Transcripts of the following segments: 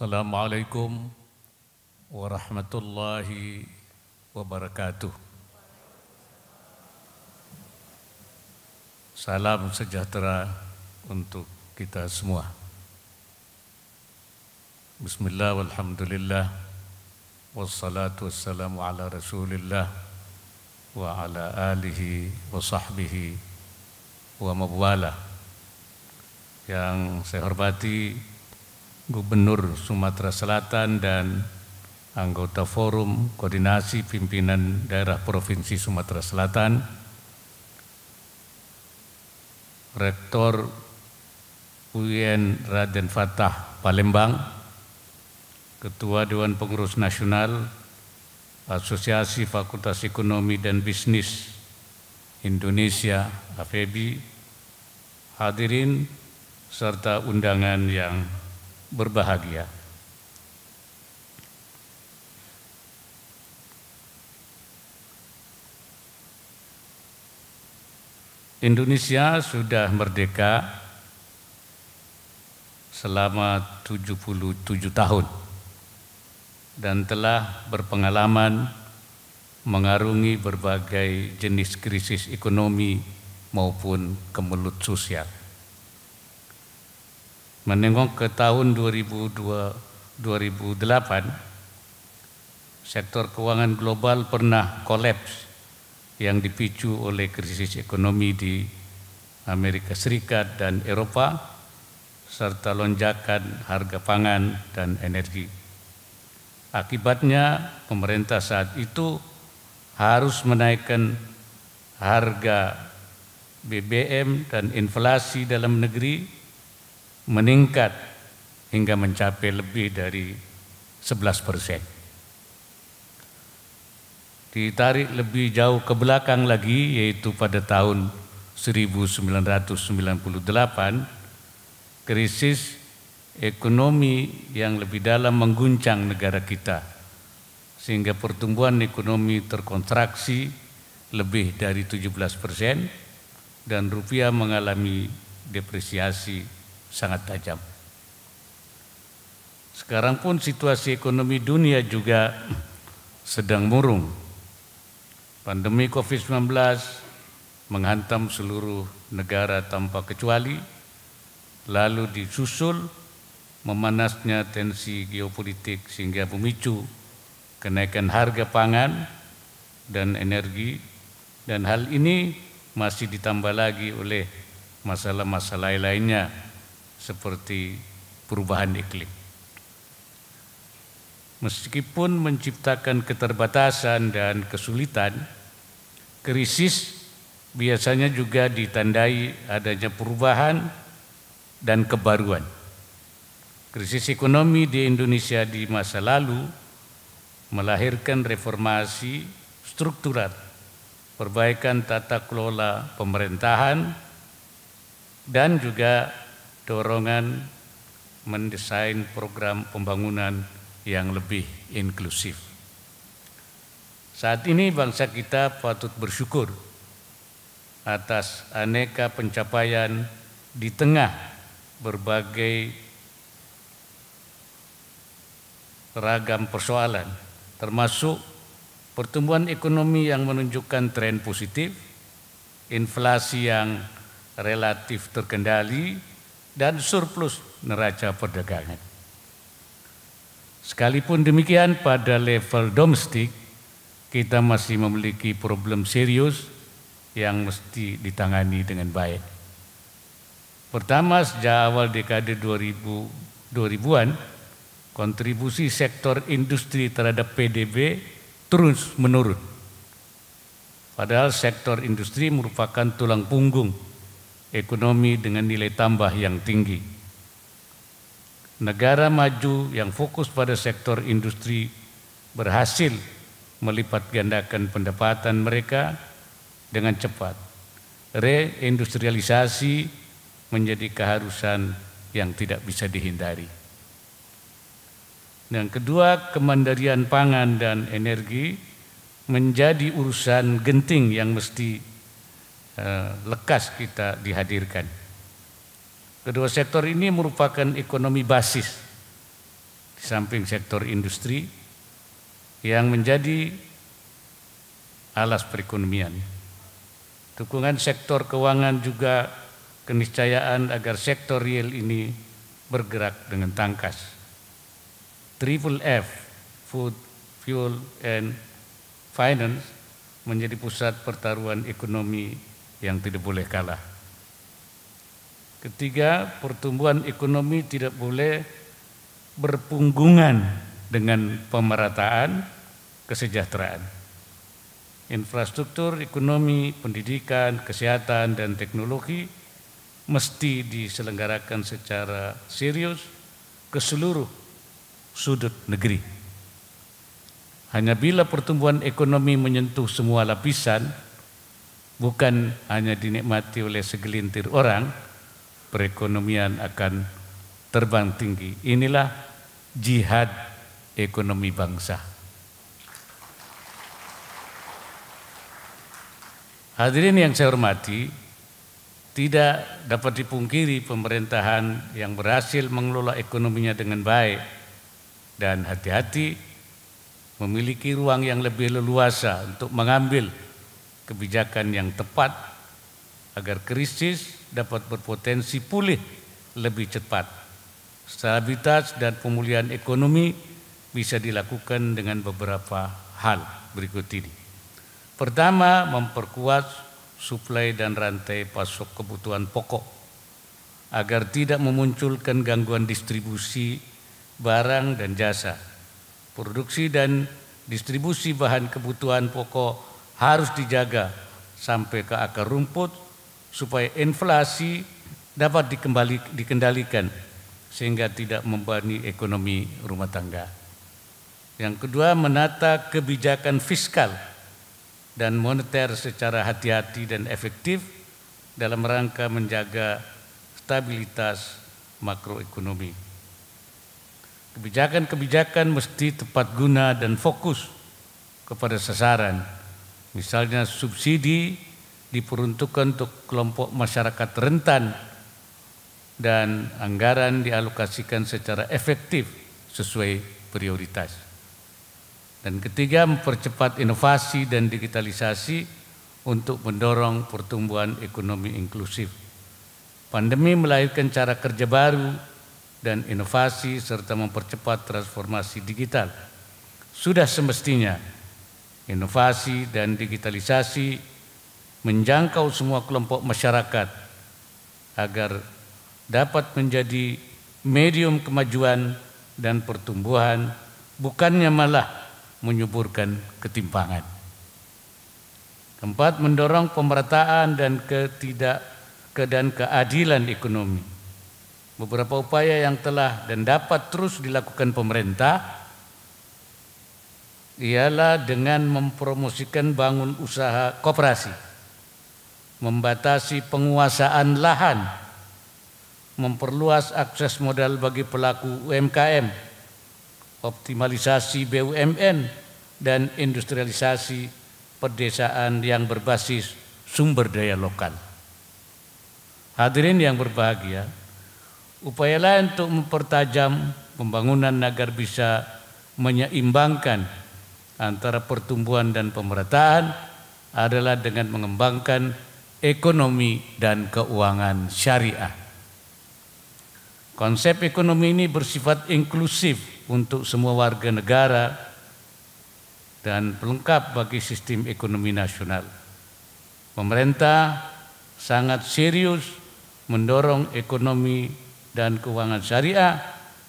Assalamualaikum warahmatullahi wabarakatuh. Salam sejahtera untuk kita semua. Bismillah walhamdulillah wassalatu wassalamu ala rasulillah wa ala alihi wa sahbihi wa mawala. Yang saya hormati Gubernur Sumatera Selatan dan anggota Forum Koordinasi Pimpinan Daerah Provinsi Sumatera Selatan, Rektor UIN Raden Fatah Palembang, Ketua Dewan Pengurus Nasional Asosiasi Fakultas Ekonomi dan Bisnis Indonesia (AFEBI), hadirin serta undangan yang berbahagia. Indonesia sudah merdeka selama 77 tahun dan telah berpengalaman mengarungi berbagai jenis krisis ekonomi maupun kemelut sosial. Menengok ke tahun 2008, sektor keuangan global pernah kolaps yang dipicu oleh krisis ekonomi di Amerika Serikat dan Eropa, serta lonjakan harga pangan dan energi. Akibatnya, pemerintah saat itu harus menaikkan harga BBM dan inflasi dalam negeri meningkat hingga mencapai lebih dari 11%. Ditarik lebih jauh ke belakang lagi, yaitu pada tahun 1998, krisis ekonomi yang lebih dalam mengguncang negara kita, sehingga pertumbuhan ekonomi terkontraksi lebih dari 17% dan rupiah mengalami depresiasi sangat tajam. Sekarang pun situasi ekonomi dunia juga sedang murung. Pandemi COVID-19 menghantam seluruh negara tanpa kecuali, lalu disusul memanasnya tensi geopolitik sehingga memicu kenaikan harga pangan dan energi, dan hal ini masih ditambah lagi oleh masalah-masalah lainnya seperti perubahan iklim. Meskipun menciptakan keterbatasan dan kesulitan, krisis biasanya juga ditandai adanya perubahan dan kebaruan. Krisis ekonomi di Indonesia di masa lalu melahirkan reformasi struktural, perbaikan tata kelola pemerintahan, dan juga dorongan mendesain program pembangunan yang lebih inklusif. Saat ini bangsa kita patut bersyukur atas aneka pencapaian di tengah berbagai ragam persoalan, termasuk pertumbuhan ekonomi yang menunjukkan tren positif, inflasi yang relatif terkendali, dan surplus neraca perdagangan. Sekalipun demikian, pada level domestik kita masih memiliki problem serius yang mesti ditangani dengan baik. Pertama, sejak awal dekade 2000-an, kontribusi sektor industri terhadap PDB terus menurun. Padahal sektor industri merupakan tulang punggung ekonomi dengan nilai tambah yang tinggi. Negara maju yang fokus pada sektor industri berhasil melipat gandakan pendapatan mereka dengan cepat. Reindustrialisasi menjadi keharusan yang tidak bisa dihindari. Yang kedua, kemandirian pangan dan energi menjadi urusan genting yang mesti lekas kita dihadirkan. Kedua sektor ini merupakan ekonomi basis di samping sektor industri yang menjadi alas perekonomian. Dukungan sektor keuangan juga keniscayaan agar sektor real ini bergerak dengan tangkas. Triple F, Food, Fuel, and Finance menjadi pusat pertaruhan ekonomi yang tidak boleh kalah. Ketiga, pertumbuhan ekonomi tidak boleh berpunggungan dengan pemerataan kesejahteraan. Infrastruktur ekonomi, pendidikan, kesehatan, dan teknologi mesti diselenggarakan secara serius ke seluruh sudut negeri. Hanya bila pertumbuhan ekonomi menyentuh semua lapisan, bukan hanya dinikmati oleh segelintir orang, perekonomian akan terbang tinggi. Inilah jihad ekonomi bangsa. Hadirin yang saya hormati, tidak dapat dipungkiri pemerintahan yang berhasil mengelola ekonominya dengan baik dan hati-hati memiliki ruang yang lebih leluasa untuk mengambil kebijakan yang tepat agar krisis dapat berpotensi pulih lebih cepat. Stabilitas dan pemulihan ekonomi bisa dilakukan dengan beberapa hal berikut ini. Pertama, memperkuat suplai dan rantai pasok kebutuhan pokok agar tidak memunculkan gangguan distribusi barang dan jasa. Produksi dan distribusi bahan kebutuhan pokok harus dijaga sampai ke akar rumput supaya inflasi dapat dikendalikan sehingga tidak membebani ekonomi rumah tangga. Yang kedua, menata kebijakan fiskal dan moneter secara hati-hati dan efektif dalam rangka menjaga stabilitas makroekonomi. Kebijakan-kebijakan mesti tepat guna dan fokus kepada sasaran. Misalnya subsidi diperuntukkan untuk kelompok masyarakat rentan dan anggaran dialokasikan secara efektif sesuai prioritas. Dan ketiga, mempercepat inovasi dan digitalisasi untuk mendorong pertumbuhan ekonomi inklusif. Pandemi melahirkan cara kerja baru dan inovasi serta mempercepat transformasi digital. Sudah semestinya inovasi dan digitalisasi menjangkau semua kelompok masyarakat agar dapat menjadi medium kemajuan dan pertumbuhan, bukannya malah menyuburkan ketimpangan. Keempat, mendorong pemerataan dan keadilan ekonomi. Beberapa upaya yang telah dan dapat terus dilakukan pemerintah ialah dengan mempromosikan bangun usaha koperasi, membatasi penguasaan lahan, memperluas akses modal bagi pelaku UMKM, optimalisasi BUMN, dan industrialisasi pedesaan yang berbasis sumber daya lokal. Hadirin yang berbahagia, upaya lain untuk mempertajam pembangunan agar bisa menyeimbangkan antara pertumbuhan dan pemerataan adalah dengan mengembangkan ekonomi dan keuangan syariah. Konsep ekonomi ini bersifat inklusif untuk semua warga negara dan pelengkap bagi sistem ekonomi nasional. Pemerintah sangat serius mendorong ekonomi dan keuangan syariah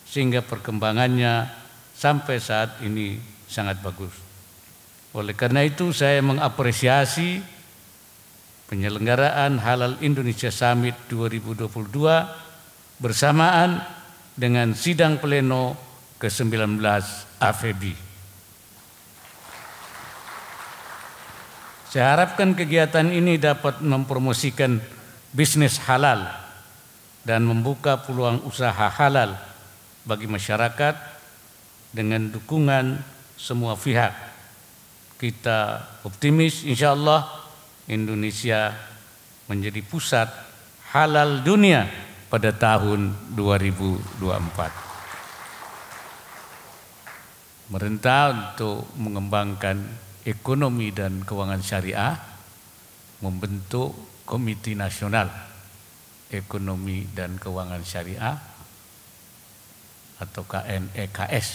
sehingga perkembangannya sampai saat ini sangat bagus. Oleh karena itu saya mengapresiasi penyelenggaraan Halal Indonesia Summit 2022 bersamaan dengan sidang pleno ke-19 AFEBI. Saya harapkan kegiatan ini dapat mempromosikan bisnis halal dan membuka peluang usaha halal bagi masyarakat dengan dukungan semua pihak. Kita optimis insyaallah Indonesia menjadi pusat halal dunia pada tahun 2024. Pemerintah untuk mengembangkan ekonomi dan keuangan syariah membentuk Komite Nasional Ekonomi dan Keuangan Syariah atau KNEKS,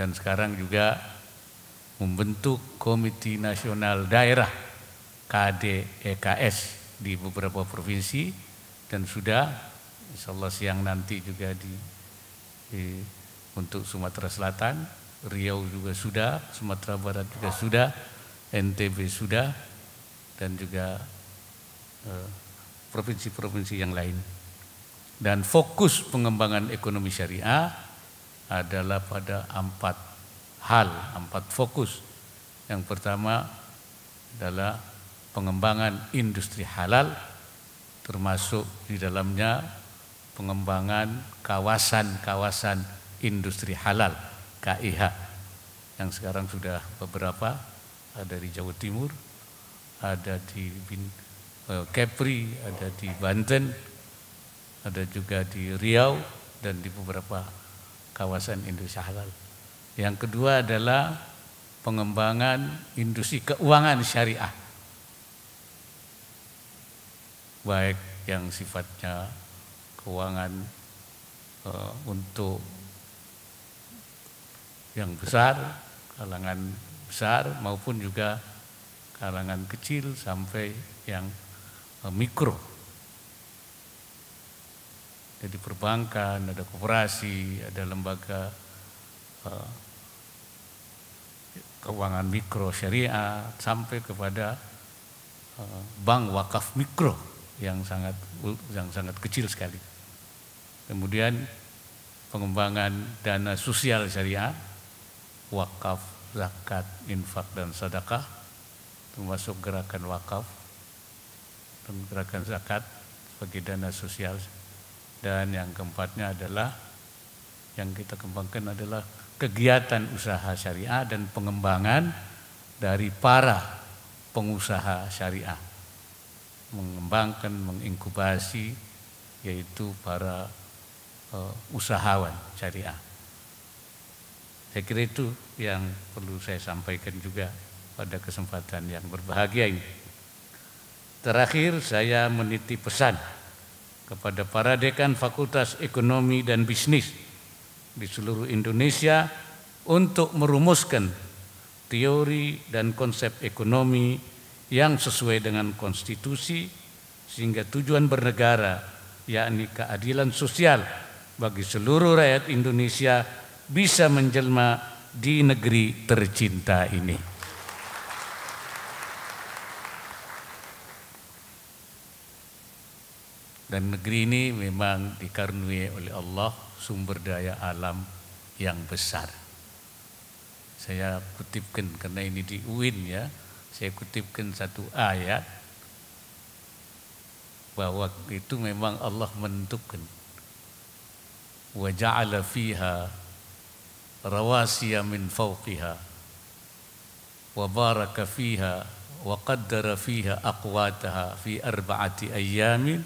dan sekarang juga membentuk Komite Nasional Daerah KDEKS di beberapa provinsi, dan sudah insyaallah siang nanti juga untuk Sumatera Selatan, Riau juga sudah, Sumatera Barat juga sudah, NTB sudah, dan juga provinsi-provinsi yang lain. Dan fokus pengembangan ekonomi syariah adalah pada 4 fokus. Yang pertama adalah pengembangan industri halal, termasuk di dalamnya pengembangan kawasan-kawasan industri halal KIH yang sekarang sudah beberapa, ada di Jawa Timur, ada di Kepri, ada di Banten, ada juga di Riau, dan di beberapa kawasan industri halal. Yang kedua adalah pengembangan industri keuangan syariah, baik yang sifatnya keuangan untuk yang besar, kalangan besar, maupun juga kalangan kecil sampai yang mikro. Jadi perbankan, ada koperasi, ada lembaga keuangan mikro syariah, sampai kepada bank wakaf mikro yang sangat kecil sekali. Kemudian pengembangan dana sosial syariah, wakaf, zakat, infak, dan sedekah, termasuk gerakan wakaf dan gerakan zakat sebagai dana sosial. Dan yang keempatnya adalah yang kita kembangkan adalah kegiatan usaha syariah dan pengembangan dari para pengusaha syariah, mengembangkan, menginkubasi, yaitu para usahawan syariah. Saya kira itu yang perlu saya sampaikan juga pada kesempatan yang berbahagia ini. Terakhir, saya menitip pesan kepada para dekan Fakultas Ekonomi dan Bisnis di seluruh Indonesia untuk merumuskan teori dan konsep ekonomi yang sesuai dengan konstitusi, sehingga tujuan bernegara, yakni keadilan sosial bagi seluruh rakyat Indonesia, bisa menjelma di negeri tercinta ini. Dan negeri ini memang dikaruniai oleh Allah sumber daya alam yang besar. Saya kutipkan karena ini di UIN ya, saya kutipkan satu ayat bahwa itu memang Allah menentukan. Wa ja'ala fiha rawasiya min fawqiha wa baraka fiha wa qaddara fiha aqwataha fi 4 ayyamin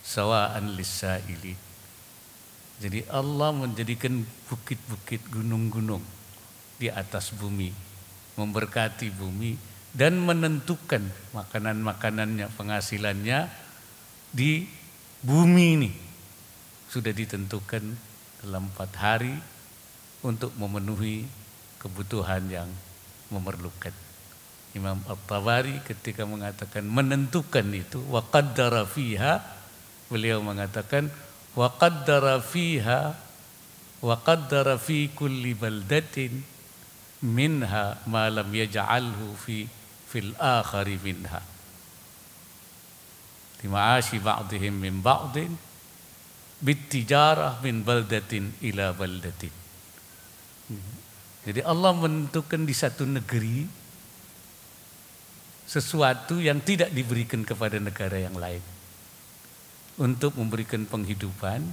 sawa'an lis-sa'ili. Jadi Allah menjadikan bukit-bukit, gunung-gunung di atas bumi, memberkati bumi, dan menentukan makanan-makanannya, penghasilannya di bumi ini. Sudah ditentukan dalam 4 hari untuk memenuhi kebutuhan yang memerlukan. Imam At-Tabari ketika mengatakan menentukan itu, wa qaddara fiha, beliau mengatakan wa qaddara fiha wa qaddara fi kulli baldatin minha ma lam yaj'alhu fil akhari minha tima'ashi ba'dihim min ba'din bittijarah min baldatin ila baldatin. Jadi Allah menentukan di satu negeri sesuatu yang tidak diberikan kepada negara yang lain, untuk memberikan penghidupan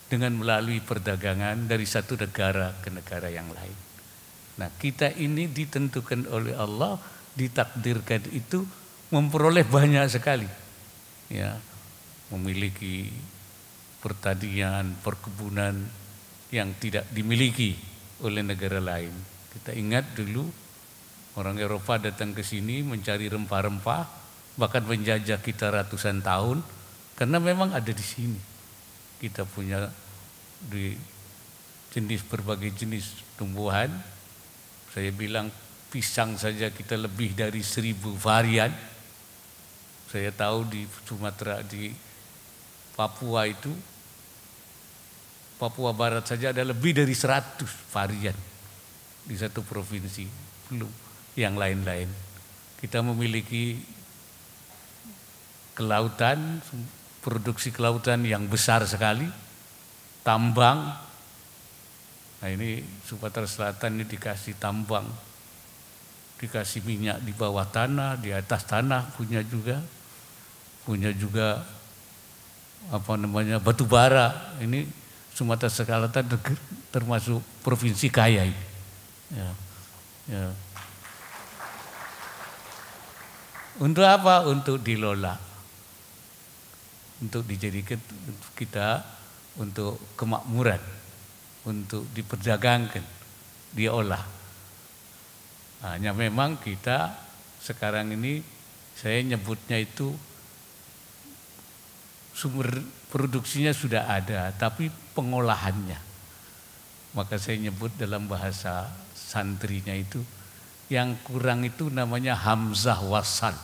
dengan melalui perdagangan dari satu negara ke negara yang lain. Nah, kita ini ditentukan oleh Allah, ditakdirkan itu memperoleh banyak sekali, ya, memiliki pertanian, perkebunan yang tidak dimiliki oleh negara lain. Kita ingat dulu orang Eropa datang ke sini mencari rempah-rempah, bahkan menjajah kita ratusan tahun, karena memang ada di sini. Kita punya di berbagai jenis tumbuhan. Saya bilang pisang saja kita lebih dari 1000 varian. Saya tahu di Sumatera, di Papua itu, Papua Barat saja ada lebih dari 100 varian di satu provinsi, belum yang lain-lain. Kita memiliki kelautan, produksi kelautan yang besar sekali, tambang. Nah ini Sumatera Selatan ini dikasih tambang, dikasih minyak di bawah tanah, di atas tanah punya juga batu bara. Ini Sumatera Selatan termasuk provinsi kaya ini. Ya. Untuk apa? Untuk dilola, untuk dijadikan kita untuk kemakmuran, untuk diperdagangkan, diolah. Hanya memang kita sekarang ini, saya nyebutnya itu sumber produksinya sudah ada, tapi pengolahannya. Maka saya nyebut dalam bahasa santrinya itu, yang kurang itu namanya hamzah wasal.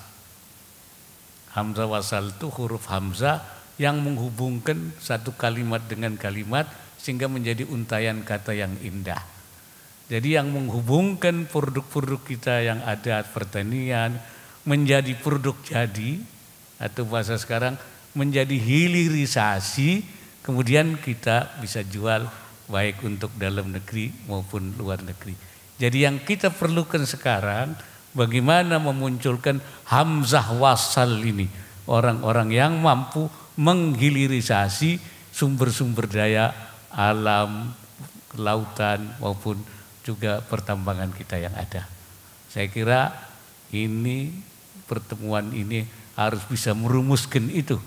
Hamzah wasal itu huruf hamzah yang menghubungkan satu kalimat dengan kalimat sehingga menjadi untayan kata yang indah. Jadi yang menghubungkan produk-produk kita yang ada pertanian menjadi produk jadi, atau bahasa sekarang menjadi hilirisasi, kemudian kita bisa jual baik untuk dalam negeri maupun luar negeri. Jadi yang kita perlukan sekarang bagaimana memunculkan hamzah wasal ini, orang-orang yang mampu menghilirisasi sumber-sumber daya alam, kelautan maupun juga pertambangan kita yang ada. Saya kira ini pertemuan ini harus bisa merumuskan itu,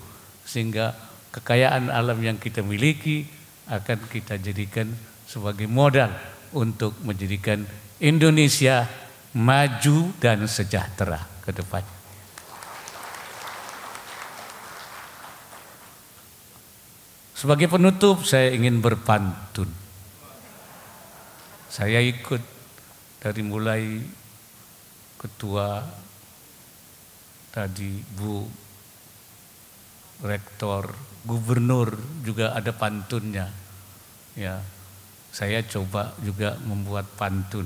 sehingga kekayaan alam yang kita miliki akan kita jadikan sebagai modal untuk menjadikan Indonesia maju dan sejahtera ke depan. Sebagai penutup saya ingin berpantun. Saya ikut dari mulai ketua tadi, Bu Rektor, Gubernur juga ada pantunnya. Ya, saya coba juga membuat pantun.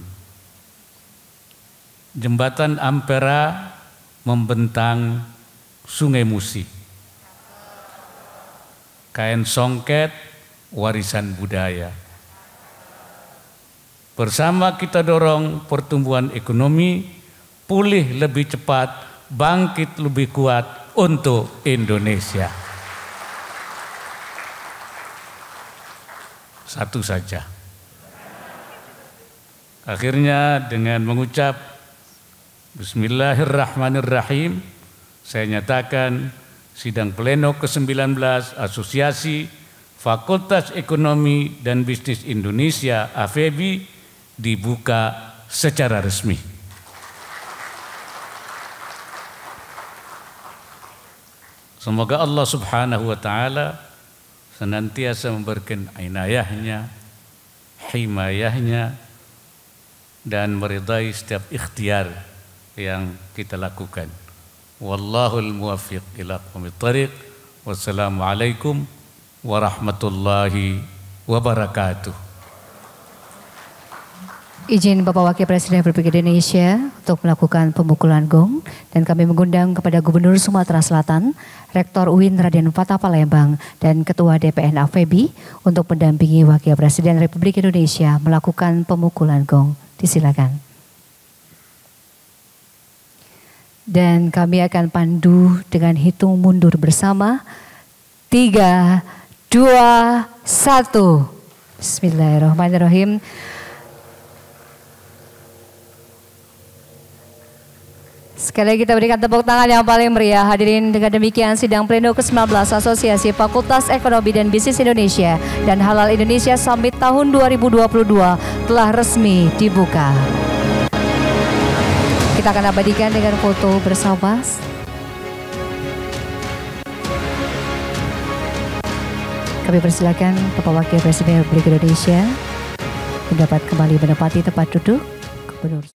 Jembatan Ampera membentang Sungai Musi. Kain songket warisan budaya. Bersama kita dorong pertumbuhan ekonomi, pulih lebih cepat, bangkit lebih kuat untuk Indonesia. Satu saja. Akhirnya dengan mengucap Bismillahirrahmanirrahim, saya nyatakan sidang pleno ke-19 Asosiasi Fakultas Ekonomi dan Bisnis Indonesia (AFEBI) dibuka secara resmi. Semoga Allah Subhanahu wa taala senantiasa memberikan inayahnya, himayahnya, dan meridai setiap ikhtiar yang kita lakukan. Wallahul muwaffiq ila aqwamit thariq. Wassalamualaikum warahmatullahi wabarakatuh. Izin Bapak Wakil Presiden Republik Indonesia untuk melakukan pemukulan gong, dan kami mengundang kepada Gubernur Sumatera Selatan, Rektor UIN Raden Fatah Palembang, dan Ketua DPN AFEBI untuk mendampingi Wakil Presiden Republik Indonesia melakukan pemukulan gong. Disilakan. Dan kami akan pandu dengan hitung mundur bersama. 3, 2, 1. Bismillahirrahmanirrahim. Sekali lagi kita berikan tepuk tangan yang paling meriah. Hadirin, dengan demikian sidang pleno ke-19 Asosiasi Fakultas Ekonomi dan Bisnis Indonesia dan Halal Indonesia Summit tahun 2022 telah resmi dibuka. Kita akan abadikan dengan foto bersama. Kami persilakan Bapak Wakil Presiden Republik Indonesia mendapat kembali menempati tempat duduk. Gubernur.